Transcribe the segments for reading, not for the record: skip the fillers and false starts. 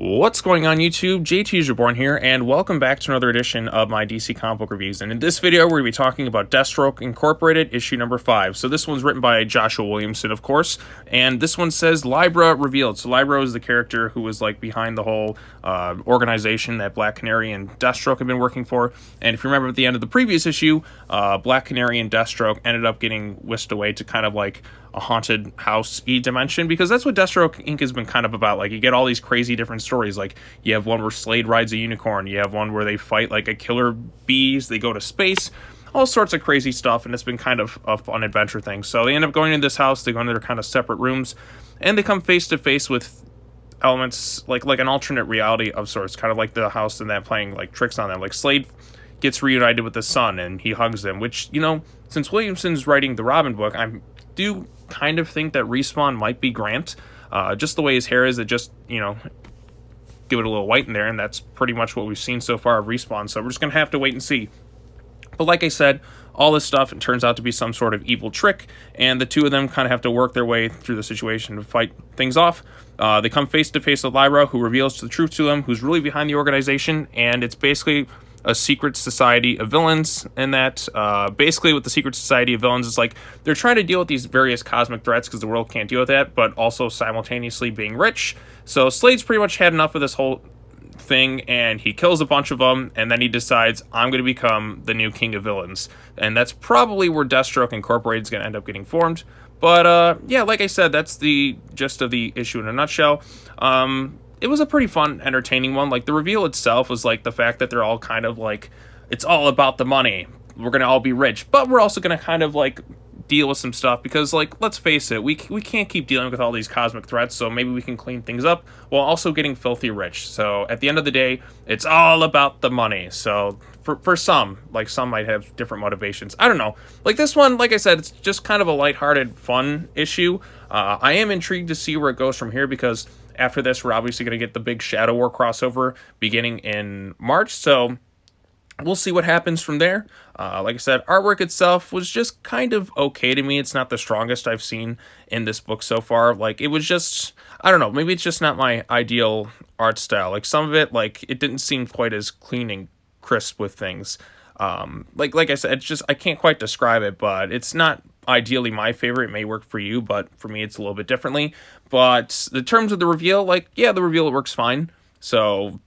What's going on YouTube? JT's Reborn here, and welcome back to another edition of my DC comic book reviews. And in this video, we're going to be talking about Deathstroke Incorporated, issue number 5. So this one's written by Joshua Williamson, of course, and this one says Libra revealed. So Libra is the character who was like behind the whole organization that Black Canary and Deathstroke have been working for. And if you remember at the end of the previous issue, Black Canary and Deathstroke ended up getting whisked away to kind of like a haunted house dimension, because that's what Deathstroke Inc. has been kind of about. Like, you get all these crazy different stories. Like, you have one where Slade rides a unicorn, you have one where they fight like a killer bees, they go to space, all sorts of crazy stuff, and it's been kind of a fun adventure thing. So they end up going into this house, they go into their kind of separate rooms, and they come face to face with elements like an alternate reality of sorts, kind of like the house and that playing like tricks on them. Like, Slade gets reunited with the son and he hugs them, which, you know, since Williamson's writing the Robin book, I do kind of think that Respawn might be Grant. Just the way his hair is, it just, you know, give it a little white in there, and that's pretty much what we've seen so far of Respawn, so we're just gonna have to wait and see. But like I said, all this stuff, it turns out to be some sort of evil trick, and the two of them kind of have to work their way through the situation to fight things off. They come face to face with Libra, who reveals the truth to them, who's really behind the organization, and it's basically a secret society of villains. And that basically with the secret society of villains, it's like they're trying to deal with these various cosmic threats because the world can't deal with that, but also simultaneously being rich. So Slade's pretty much had enough of this whole thing, and he kills a bunch of them, and then he decides, I'm going to become the new king of villains. And that's probably where Deathstroke Incorporated is going to end up getting formed. But yeah, like I said, that's the gist of the issue in a nutshell. It was a pretty fun, entertaining one. Like, the reveal itself was like the fact that they're all kind of like, it's all about the money. We're going to all be rich, but we're also going to kind of like deal with some stuff because, like, let's face it, we can't keep dealing with all these cosmic threats, so maybe we can clean things up while also getting filthy rich. So at the end of the day, it's all about the money. So for some, like, some might have different motivations. I don't know. Like, this one, like I said, it's just kind of a lighthearted, fun issue. I am intrigued to see where it goes from here, because after this, we're obviously going to get the big Shadow War crossover beginning in March, so we'll see what happens from there. Like I said, artwork itself was just kind of okay to me. It's not the strongest I've seen in this book so far. Like, it was just, I don't know, maybe it's just not my ideal art style. Like, some of it, like, it didn't seem quite as clean and crisp with things. Like I said, it's just, I can't quite describe it, but it's not ideally my favorite. It may work for you, but for me, it's a little bit differently. But in terms of the reveal, like, yeah, the reveal, it works fine. So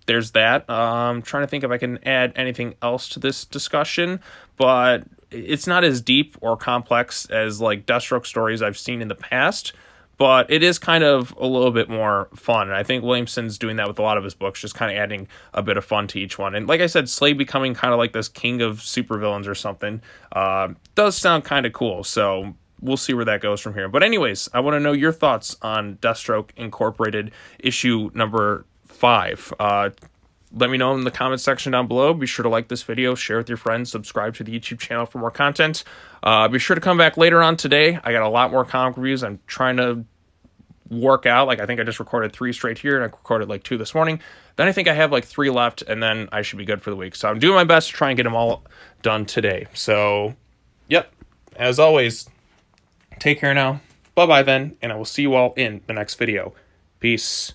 there's that. I'm trying to think if I can add anything else to this discussion, but it's not as deep or complex as like Deathstroke stories I've seen in the past, but it is kind of a little bit more fun. And I think Williamson's doing that with a lot of his books, just kind of adding a bit of fun to each one. And like I said, Slade becoming kind of like this king of supervillains or something does sound kind of cool. So we'll see where that goes from here. But anyways, I want to know your thoughts on Deathstroke Incorporated issue number 5. Let me know in the comment section down below. Be sure to like this video, share with your friends, subscribe to the YouTube channel for more content. Be sure to come back later on today. I got a lot more comic reviews I'm trying to work out. Like, I think I just recorded 3 straight here, and I recorded like 2 this morning. Then I think I have like 3 left, and then I should be good for the week. So I'm doing my best to try and get them all done today. So, yep, as always, take care now. Bye-bye then, and I will see you all in the next video. Peace.